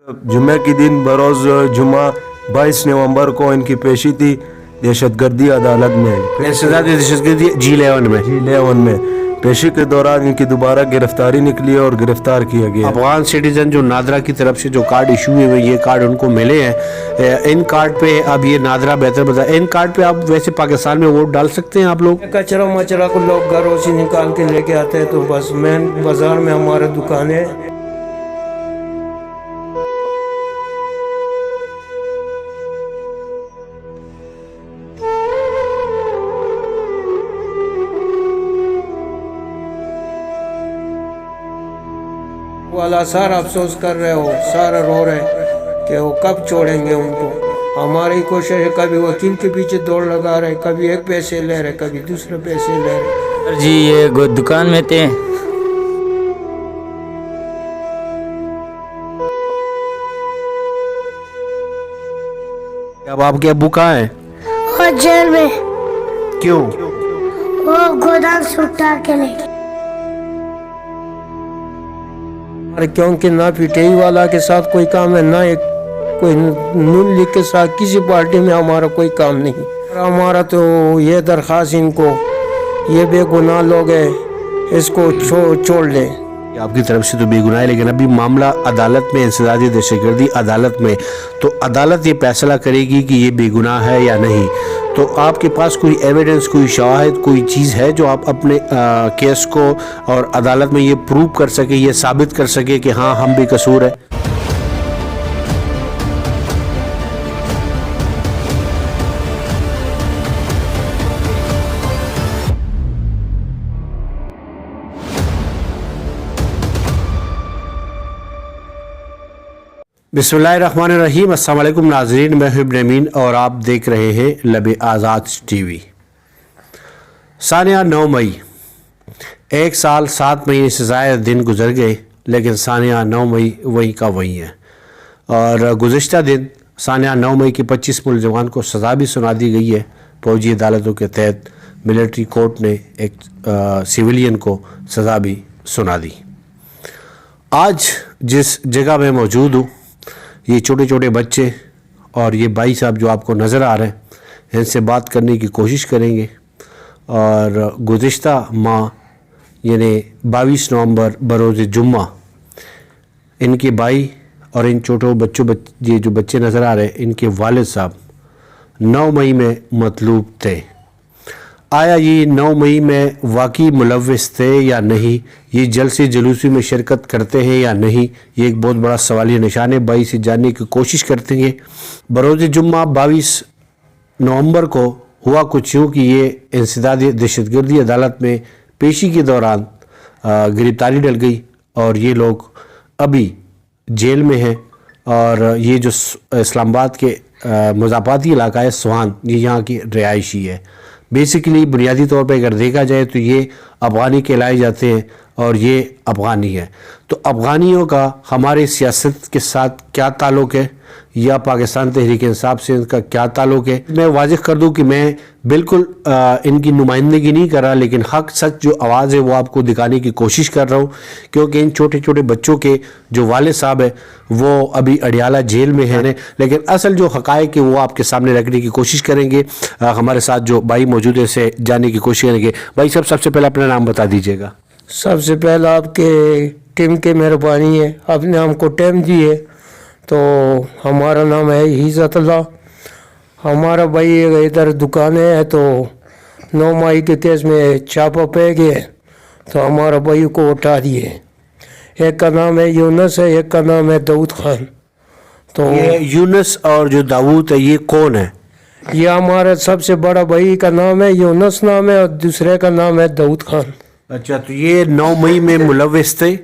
जुम्मे के दिन बरोज़ जुम्मा 22 नवंबर को इनकी पेशी थी दहशतगर्दी अदालत में इंसदादी दहशतगर्दी G11 में। G11 में पेशी के दौरान इनकी दोबारा गिरफ्तारी निकली और गिरफ्तार किया गया। अफगान सिटीजन जो नादरा की तरफ से जो कार्ड इशू हुए ये कार्ड उनको मिले हैं। इन कार्ड पे अब ये नादरा बेहतर बता, इन कार्ड पे आप वैसे पाकिस्तान में वोट डाल सकते हैं आप लोग? कचरा मचरा को लोग घरों से निकाल के लेके आते हैं, तो बस मेन बाजार में हमारा दुकान है। वाला सारा अफसोस कर रहे हो, सारा रो रहे कि वो कब छोड़ेंगे उनको। हमारी कोशिश है, कभी वकील के पीछे दौड़ लगा रहे, कभी एक पैसे ले रहे, कभी दूसरे पैसे ले रहे। जी ये दुकान में थे। अब आपके अब्बू कहाँ हैं? और जेल में क्यों? वो गोदाम से उतार के ले गए। क्योंकि ना पीटीआई वाला के साथ कोई काम है, ना एक कोई नून लीग के साथ किसी पार्टी में हमारा कोई काम नहीं। हमारा तो ये दरख्वास्त इनको, ये बेगुनाह लोग हैं, इसको छोड़ दें। आपकी तरफ से तो बेगुनाह है, लेकिन अभी मामला अदालत में, इंसदादी दहशतगर्दी अदालत में, तो अदालत ये फैसला करेगी कि ये बेगुनाह है या नहीं। तो आपके पास कोई एविडेंस, कोई शवाहिद, कोई चीज़ है जो आप अपने केस को और अदालत में ये प्रूव कर सके, ये साबित कर सके कि हाँ हम बेकसूर है? बिस्मिल्लाहिर्रहमानिर्रहीम। अस्सलाम वालेकुम नाज़रीन, मैं हूं इब्न अमीन और आप देख रहे हैं लबे आज़ाद टीवी। सानिया 9 मई, 1 साल 7 महीने से ज़ायद दिन गुजर गए, लेकिन सानिया 9 मई वहीं का वहीं है। और गुज़िश्ता दिन सानिया 9 मई के 25 मुलज़मान को सज़ा भी सुना दी गई है। फौजी अदालतों के तहत मिलिट्री कोर्ट ने एक सिविलियन को सज़ा भी सुना दी। आज जिस जगह में मौजूद हूँ, ये छोटे छोटे बच्चे और ये भाई साहब जो आपको नज़र आ रहे हैं, इनसे बात करने की कोशिश करेंगे। और गुज़िश्ता माह यानी 22 नवंबर बरोज़ जुम्मा इनके भाई और इन छोटे ये जो बच्चे नज़र आ रहे हैं, इनके वालिद साहब 9 मई में मतलूब थे। आया ये 9 मई में वाकई मुलव्विस थे या नहीं, ये जलसे जुलूसी में शिरकत करते हैं या नहीं, ये एक बहुत बड़ा सवालिया निशान है। भाई से जानने की कोशिश करते हैं। बरोज़ जुम्मा 22 नवंबर को हुआ कुछ यूँ कि ये इंसदादी दहशतगर्दी अदालत में पेशी के दौरान गिरफ्तारी डल गई और ये लोग अभी जेल में हैं। और ये जो इस्लामाबाद के मुज़ाफ़ाती इलाका है स्वान, ये यहाँ की रिहायशी है। बेसिकली बुनियादी तौर पे अगर देखा जाए तो ये अफ़गानी कहलाए जाते हैं और ये अफ़गानी है। तो अफ़गानियों का हमारे सियासत के साथ क्या ताल्लुक़ है या पाकिस्तान तहरीक इंसाफ से इनका क्या ताल्लुक़ है? मैं वाज़िह कर दूं कि मैं बिल्कुल इनकी नुमाइंदगी नहीं कर रहा, लेकिन हक़ सच जो आवाज़ है वो आपको दिखाने की कोशिश कर रहा हूँ। क्योंकि इन छोटे छोटे बच्चों के जो वालिद साहब है वो अभी अडियाला जेल में हैं, लेकिन असल जो हक़ाइक़ है वो आपके सामने रखने की कोशिश करेंगे। हमारे साथ जो भाई मौजूद है इससे जानने की कोशिश करेंगे। भाई साहब, सबसे पहले अपना नाम बता दीजिएगा। सबसे पहले आपके टीम की मेहरबानी है, आपने हमको टाइम दी है। तो हमारा नाम है हिज़्ज़तुल्लाह। हमारा भाई इधर दुकान है, तो 9 मई के केस में छापा पे गए तो हमारा भाई को उठा दिए। एक का नाम है यूनुस है, एक का नाम है दाऊद खान। तो ये यूनुस और जो दाऊद है ये कौन है? ये हमारा सबसे बड़ा भाई का नाम है यूनुस नाम है और दूसरे का नाम है दाऊद खान। अच्छा, तो ये 9 मई में मुलव्विस थे?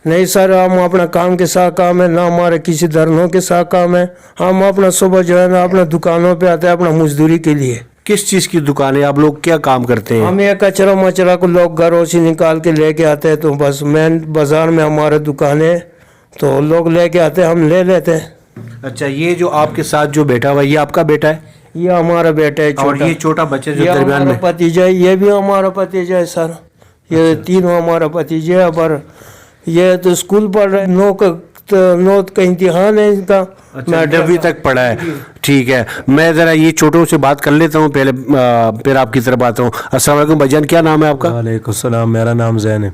नहीं सर, हम अपना काम के साथ काम है, ना हमारे किसी धरनों के साथ काम है। हम अपना सुबह जो है ना अपना दुकानों पे आते हैं अपना मजदूरी के लिए। किस चीज़ की दुकान है? आप लोग क्या काम करते हैं? हम ये कचरा मचरा को लोग घरों से निकाल के लेके आते हैं, तो बस मेन बाजार में हमारा दुकान है, तो लोग लेके आते हैं, हम ले लेते हैं। अच्छा, ये जो आपके साथ जो बैठा हुआ ये आपका बेटा है? ये हमारा बेटा है और ये छोटा बच्चा जो ये दरमियान हमारा में? भतीजा है, ये भी हमारा भतीजा है सर। ये तीनों हमारा भतीजे है। पर ये तो स्कूल पढ़ रहे, 9 नौत का इम्तिहान है इनका। अच्छा, 10वीं तक पढ़ा है, ठीक है। मैं ज़रा ये छोटों से बात कर लेता हूँ पहले, फिर आपकी तरफ आता हूँ। अस्सलाम वालेकुम भाईजान, क्या नाम है आपका? वालेकुम सलाम, मेरा नाम जैन है।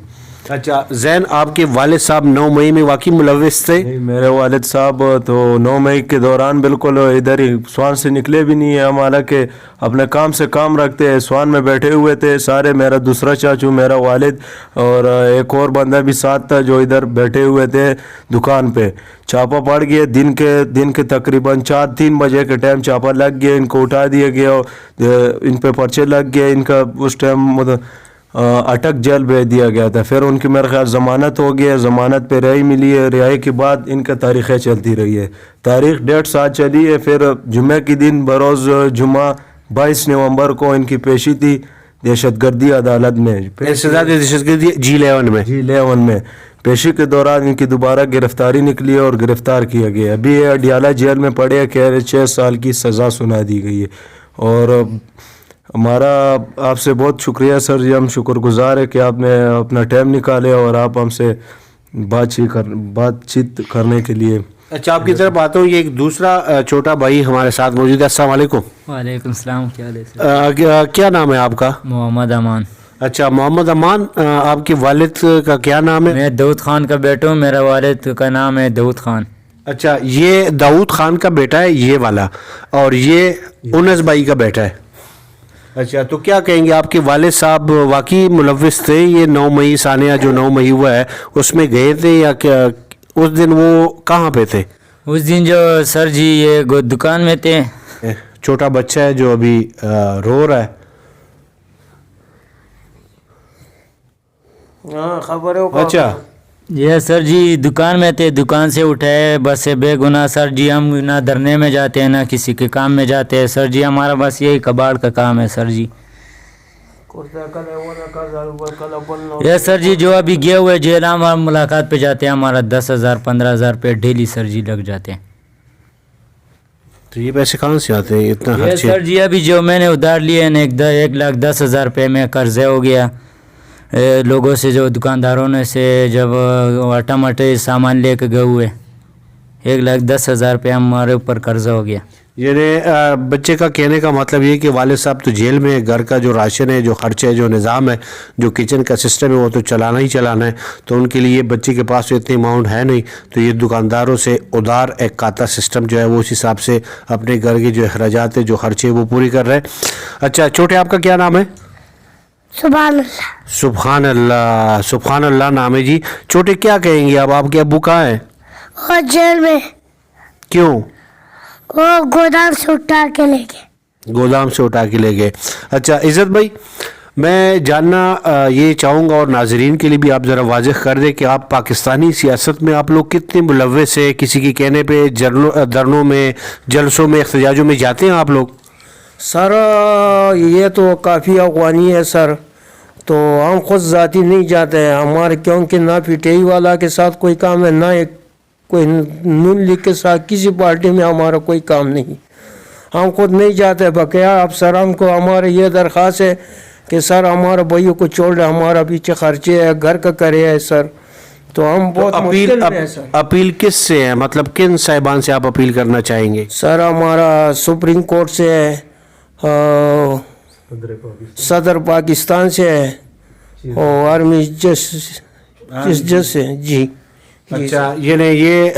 अच्छा जैन, आपके वालिद साहब 9 मई में वाकई मुलव्विस थे? नहीं, मेरे वालिद साहब तो 9 मई के दौरान बिल्कुल इधर ही स्वान से निकले भी नहीं है। हम हालांकि अपने काम से काम रखते हैं, स्वान में बैठे हुए थे सारे, मेरा दूसरा चाचू, मेरा वालिद और एक और बंदा भी साथ था जो इधर बैठे हुए थे दुकान पे। छापा पड़ गया दिन के तकरीबन 4-3 बजे के टाइम छापा लग गया, इनको उठा दिया गया, इन पे पर्चे लग गए, इनका उस टाइम अटक जेल भेज दिया गया था। फिर उनकी मेरे ख्याल ज़मानत हो गया, ज़मानत पे रिहाई मिली है, रिहाई के बाद इनका तारीख़ें चलती रही है। तारीख़ 1.5 साल चली है। फिर जुमे के दिन बरोज़ जुमा 22 नवंबर को इनकी पेशी थी दहशतगर्दी अदालत में, दहशतगर्दी G11 में। G11 में पेशी के दौरान इनकी दोबारा गिरफ्तारी निकली है और गिरफ्तार किया गया। अभी ये अडियाला जेल में पड़े, कह रहे 6 साल की सज़ा सुना दी गई है। और हमारा आपसे बहुत शुक्रिया सर जी, हम शुक्रगुजार है कि आपने अपना टाइम निकाले और आप हमसे बातचीत करने के लिए। अच्छा, आपकी तरफ आता हूँ, ये एक दूसरा छोटा भाई हमारे साथ मौजूद है। अस्सलाम वालेकुम। वालेकुम सलाम, क्या हाल है सर? क्या नाम है आपका? मोहम्मद अमान। अच्छा मोहम्मद अमान, आपके वालिद का क्या नाम है? मैं दाऊद खान का बेटा हूँ, मेरा वालिद का नाम है दाऊद खान। अच्छा, ये दाऊद खान का बेटा है ये वाला, और ये उनस भाई का बेटा है। अच्छा, तो क्या कहेंगे, आपके वालिद साहब वाकई मुलव्विस थे? ये 9 मई सानिया जो 9 मई हुआ है उसमें गए थे या क्या? उस दिन वो कहाँ पे थे? उस दिन जो सर जी ये दुकान में थे। छोटा बच्चा है जो अभी रो रहा है। हाँ, खबर है। अच्छा, ये सर जी दुकान में थे, दुकान से उठाए, बस से बेगुनाह सर जी। हम ना धरने में जाते हैं ना किसी के काम में जाते हैं सर जी, हमारा बस यही कबाड़ का काम है सर जी। ये सर जी जो अभी गए हुए जेल, हम मुलाकात पे जाते हैं, हमारा 10,000 15,000 रुपये डेली सर जी लग जाते हैं। तो ये पैसे कहाँ से आते हैं इतना ये खर्चे? सर जी अभी जो मैंने उधार लिए ना 1,10,000 रुपये में कर्जे हो गया लोगों से, जो दुकानदारों ने से जब आटा मटे सामान लेके गए हुए, 1,10,000 रुपये हमारे ऊपर कर्जा हो गया। ये बच्चे का कहने का मतलब ये कि वालिद साहब तो जेल में है, घर का जो राशन है, जो खर्चे है, जो निज़ाम है, जो किचन का सिस्टम है वो तो चलाना ही चलाना है। तो उनके लिए बच्चे के पास तो इतनी अमाउंट है नहीं, तो ये दुकानदारों से उधार एक खाता सिस्टम जो है वो उस हिसाब से अपने घर के जो अखराजात है, जो खर्चे वो पूरी कर रहे हैं। अच्छा छोटे, आपका क्या नाम है? सुभान अल्लाह। सुभान अल्लाह, सुभान अल्लाह नाम है जी। छोटे, क्या कहेंगे अब, आपके अब्बू कहाँ हैं? और जेल में, क्यों? वो गोदाम से उठा के ले गए। गोदाम से उठा के ले गए। अच्छा इज़्ज़त भाई, मैं जानना ये चाहूँगा और नाजरीन के लिए भी आप ज़रा वाज़ेह कर दें कि आप पाकिस्तानी सियासत में आप लोग कितने मुलव्वस है? किसी के कहने पे धरनों में, जलसों में, एहतजाजों में जाते हैं आप लोग? सर ये तो काफ़ी अगवानी है सर, तो हम खुद ज़ाती नहीं जाते हैं हमारे, क्योंकि ना पिटेई वाला के साथ कोई काम है, ना एक कोई नून लीग के साथ किसी पार्टी में हमारा कोई काम नहीं। हम खुद नहीं जाते। बकाया अफसरान को हमारे ये दरख्वास्त है कि सर हमारे भाइयों को छोड़ दे, हमारा पीछे खर्चे है, घर का करे है सर, तो हम बहुत मुश्किल में है सर। अपील किस से है, मतलब किन साहिबान से आप अपील करना चाहेंगे? सर हमारा सुप्रीम कोर्ट से है, सदर पाकिस्तान से है और आर्मी जज से जी। अच्छा ये नहीं, ये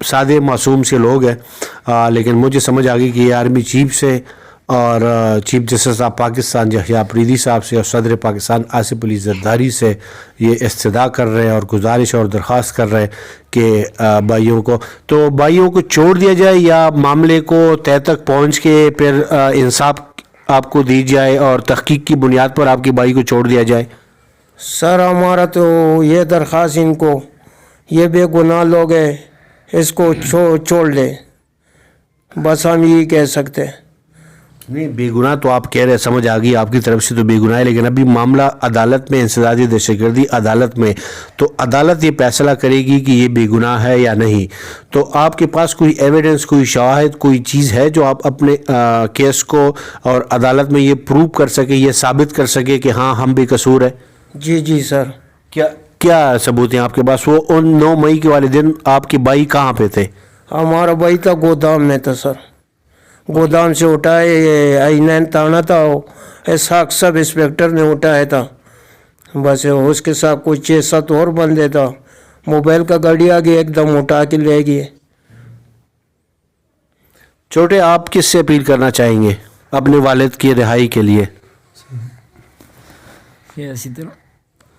सादे मासूम से लोग हैं, लेकिन मुझे समझ आ गई कि ये आर्मी चीफ से और chief justice of Pakistan यहया Afridi साहब से और सदर पाकिस्तान आसिफ अली जरदारी से ये इस्तदा कर रहे हैं और गुजारिश और दरख्वास्त कर रहे हैं कि भाइयों को, तो भाइयों को छोड़ दिया जाए या मामले को तय तक पहुँच के फिर इंसाफ आपको दी जाए और तहकीक की बुनियाद पर आपके भाई को छोड़ दिया जाए? सर हमारा तो ये दरख्वास्त इनको, ये बेगुनाह लोग हैं, इसको छोड़ दें, बस हम यही कह सकते हैं। नहीं बेगुनाह तो आप कह रहे हैं, समझ आ गई आपकी तरफ से तो बेगुनाह है, लेकिन अभी मामला अदालत में, इंसदादी दहशतगर्दी अदालत में, तो अदालत ये फैसला करेगी कि ये बेगुनाह है या नहीं। तो आपके पास कोई एविडेंस, कोई शवाहिद, कोई चीज़ है जो आप अपने केस को और अदालत में ये प्रूव कर सके, ये साबित कर सके कि हाँ हम बेकसूर है? जी जी सर। क्या کیا ثبوت ہیں آپ کے پاس؟ وہ ان 9 مئی کے والے دن آپ کے بھائی کہاں پہ تھے؟ ہمارا بھائی تھا گودام میں تھا سر. گودام سے اٹھائے آئی-9 تھانہ تھا, اسحاق سب انسپیکٹر نے اٹھایا تھا. بس اس کے ساتھ کوئی 6-7 اور بندے تھا. موبائل کا گاڑی آ گئی, ایک دم اٹھا کے لے گئے. چھوٹے, آپ کس سے اپیل کرنا چاہیں گے اپنے والد کی رہائی کے لیے؟ اسی طرح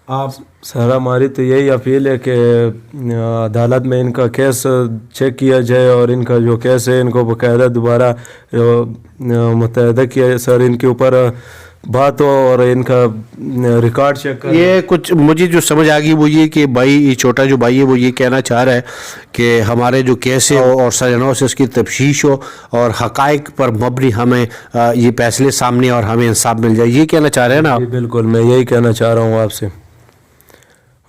آپ سر ہماری تو یہی اپیل ہے کہ عدالت میں ان کا کیس چیک کیا جائے اور ان کا جو کیس ہے ان کو باقاعدہ دوبارہ متحدہ کیا سر, ان کے اوپر بات ہو اور ان کا ریکارڈ چیک کر. یہ کچھ مجھے جو سمجھ آ گئی وہ یہ کہ بھائی, یہ چھوٹا جو بھائی ہے وہ یہ کہنا چاہ رہا ہے کہ ہمارے جو کیس ہے اور سرنو سے اس کی تفتیش ہو اور حقائق پر مبنی ہمیں یہ فیصلے سامنے اور ہمیں انصاف مل جائے, یہ کہنا چاہ رہے ہیں نا آپ؟ بالکل, میں یہی کہنا چاہ رہا ہوں آپ سے.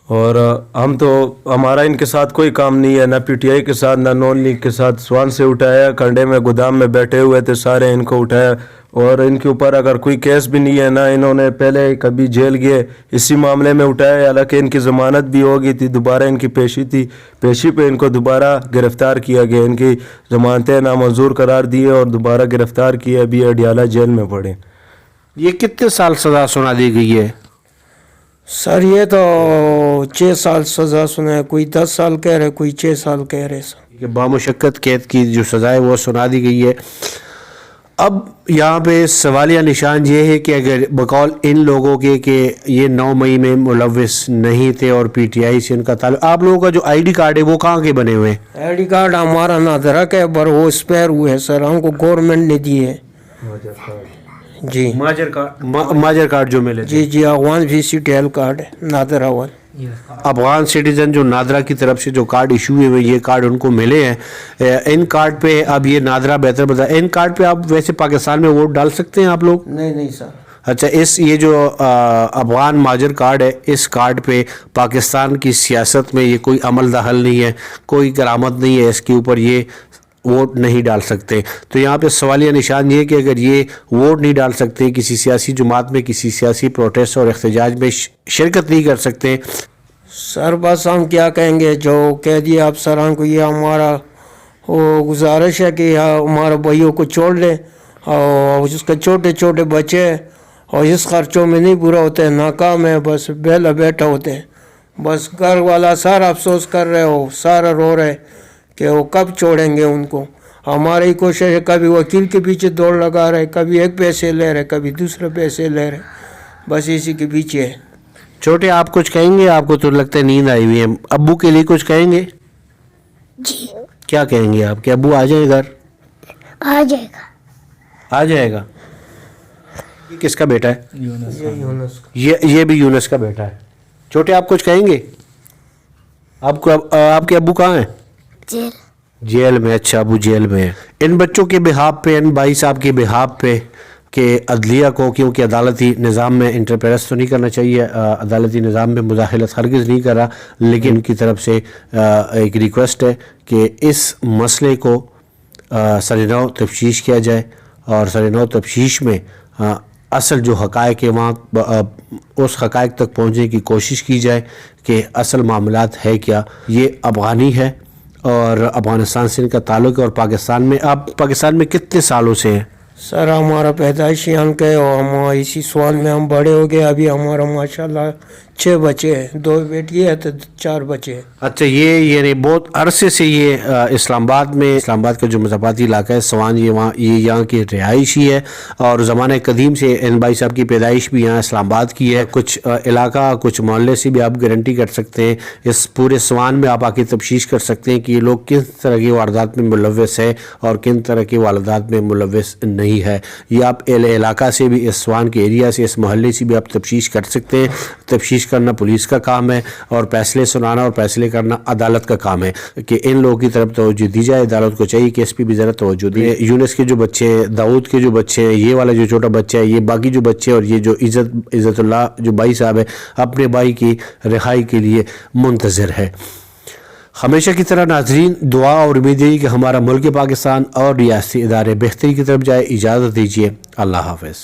اور ہم تو, ہمارا ان کے ساتھ کوئی کام نہیں ہے, نہ پی ٹی آئی کے ساتھ نہ نون لیگ کے ساتھ. سوان سے اٹھایا, کنڈے میں گودام میں بیٹھے ہوئے تھے سارے, ان کو اٹھایا اور ان کے اوپر اگر کوئی کیس بھی نہیں ہے, نہ انہوں نے پہلے کبھی جیل گئے, اسی معاملے میں اٹھایا. حالانکہ ان کی ضمانت بھی ہو گئی تھی, دوبارہ ان کی پیشی تھی, پیشی پہ ان کو دوبارہ گرفتار کیا گیا. ان کی ضمانتیں نامنظور قرار دی اور دوبارہ گرفتار کیے, ابھی اڈیالہ جیل میں پڑے. یہ کتنے سال سزا سنا دی گئی ہے سر یہ تو 6 سال سزا سنا ہے, کوئی 10 سال کہہ رہے, کوئی 6 سال کہہ رہے سر. کہ بامشقت قید کی جو سزا ہے وہ سنا دی گئی ہے. اب یہاں پہ سوالیہ نشان یہ ہے کہ اگر بقول ان لوگوں کے کہ یہ 9 مئی میں ملوث نہیں تھے اور پی ٹی آئی سے ان کا تعلق, آپ لوگوں کا جو آئی ڈی کارڈ ہے وہ کہاں کے بنے ہوئے ہیں؟ آئی ڈی کارڈ ہمارا نادرا کا ہے, پر وہ اسپیئر ہوئے ہیں سر, ہم کو گورنمنٹ نے دیے. جی ماجر کارڈ جو ملے تھے. جی افغان VCTL کارڈ ہے, نادر اول. افغان سٹیزن جو نادرا کی طرف سے جو کارڈ ایشو ہوئے یہ کارڈ ان کو ملے ہیں. ان کارڈ پہ اب یہ نادرا بہتر بتا, ان کارڈ پہ آپ ویسے پاکستان میں ووٹ ڈال سکتے ہیں آپ لوگ؟ نہیں سر. اچھا, یہ جو افغان ماجر کارڈ ہے, اس کارڈ پہ پاکستان کی سیاست میں یہ کوئی عمل دخل نہیں ہے, کوئی کرامت نہیں ہے اس کے اوپر, یہ ووٹ نہیں ڈال سکتے. تو یہاں پہ سوالیہ نشان یہ ہے کہ اگر یہ ووٹ نہیں ڈال سکتے, کسی سیاسی جماعت میں کسی سیاسی پروٹیسٹ اور احتجاج میں شرکت نہیں کر سکتے, سر بس ہم کیا کہیں گے, جو کہہ دیا آپ سران کو, یہ ہمارا وہ گزارش ہے کہ ہمارے بھائیوں کو چھوڑ لیں, اور اس کے چھوٹے چھوٹے بچے اور اس خرچوں میں نہیں پورا ہوتے, ناکام ہے, بس بیلا بیٹھا ہوتے ہیں. بس گھر والا سارا افسوس کر رہے ہو, سارا رو رہے کہ وہ کب چھوڑیں گے ان کو. ہماری کوشش ہے, کبھی وکیل کے پیچھے دوڑ لگا رہے, کبھی ایک پیسے لے رہے, کبھی دوسرے پیسے لے رہے, بس اسی کے پیچھے ہے. چھوٹے آپ کچھ کہیں گے؟ آپ کو تو لگتا ہے نیند آئی ہوئی ہے, ابو کے لیے کچھ کہیں گے؟ جی کیا کہیں گے آپ کہ ابو آ جائیں گھر؟ آ جائے گا. آ جائے گا. یہ کس کا بیٹا ہے؟ یہ بھی یونس کا بیٹا ہے. چھوٹے آپ کچھ کہیں گے؟ آپ کے ابو کہاں ہیں؟ جیل میں. اچھا, ابو جیل میں ہے. ان بچوں کے بحاف پہ, ان بھائی صاحب کے بحاف پہ کہ عدلیہ کو, کیونکہ عدالتی نظام میں انٹرفیئرنس تو نہیں کرنا چاہیے, عدالتی نظام میں مداخلت ہرگز نہیں کر رہا, لیکن ان کی طرف سے ایک ریکویسٹ ہے کہ اس مسئلے کو سرنو تفتیش کیا جائے, اور سرنو تفتیش میں اصل جو حقائق ہے وہاں اس حقائق تک پہنچنے کی کوشش کی جائے کہ اصل معاملات ہے کیا. یہ افغانی ہے اور افغانستان سے ان کا تعلق ہے, اور پاکستان میں, آپ پاکستان میں کتنے سالوں سے ہیں؟ سر ہمارا پیدائشی ہم کے, اور ہم اسی سوال میں ہم بڑے ہو گئے. ابھی ہمارا ماشاءاللہ 6 بچے ہیں, 2 بیٹی ہے تو 4 بچے ہیں. اچھا, یہ یعنی بہت عرصے سے یہ اسلام آباد کا جو مضافاتی علاقہ ہے سوان, یہ یہاں کی رہائشی ہے, اور زمانہ قدیم سے ان بھائی صاحب کی پیدائش بھی یہاں اسلام آباد کی ہے. کچھ علاقہ, کچھ محلے سے بھی آپ گارنٹی کر سکتے ہیں, اس پورے سوان میں آپ آ کے تفتیش کر سکتے ہیں کہ یہ لوگ کس طرح کی واردات میں ملوث ہے اور کن طرح کی واردات میں ملوث نہیں ہے. یہ آپ علاقہ سے بھی, اس سوان کے ایریا سے, اس محلے سے بھی آپ تفتیش کر سکتے ہیں. تفتیش کرنا پولیس کا کام ہے, اور فیصلے سنانا اور فیصلے کرنا عدالت کا کام ہے, کہ ان لوگوں کی طرف توجہ دی جائے. عدالت کو چاہیے کہ اس پہ بھی ذرا توجہ دے. یونس کے جو بچے ہیں, داؤد کے جو بچے ہیں, یہ والا جو چھوٹا بچہ ہے, یہ باقی جو بچے, اور یہ جو عزت اللہ جو بھائی صاحب ہے, اپنے بھائی کی رہائی کے لیے منتظر ہے. ہمیشہ کی طرح ناظرین, دعا اور امید ہے کہ ہمارا ملک پاکستان اور ریاستی ادارے بہتری کی طرف جائے. اجازت دیجیے, اللہ حافظ.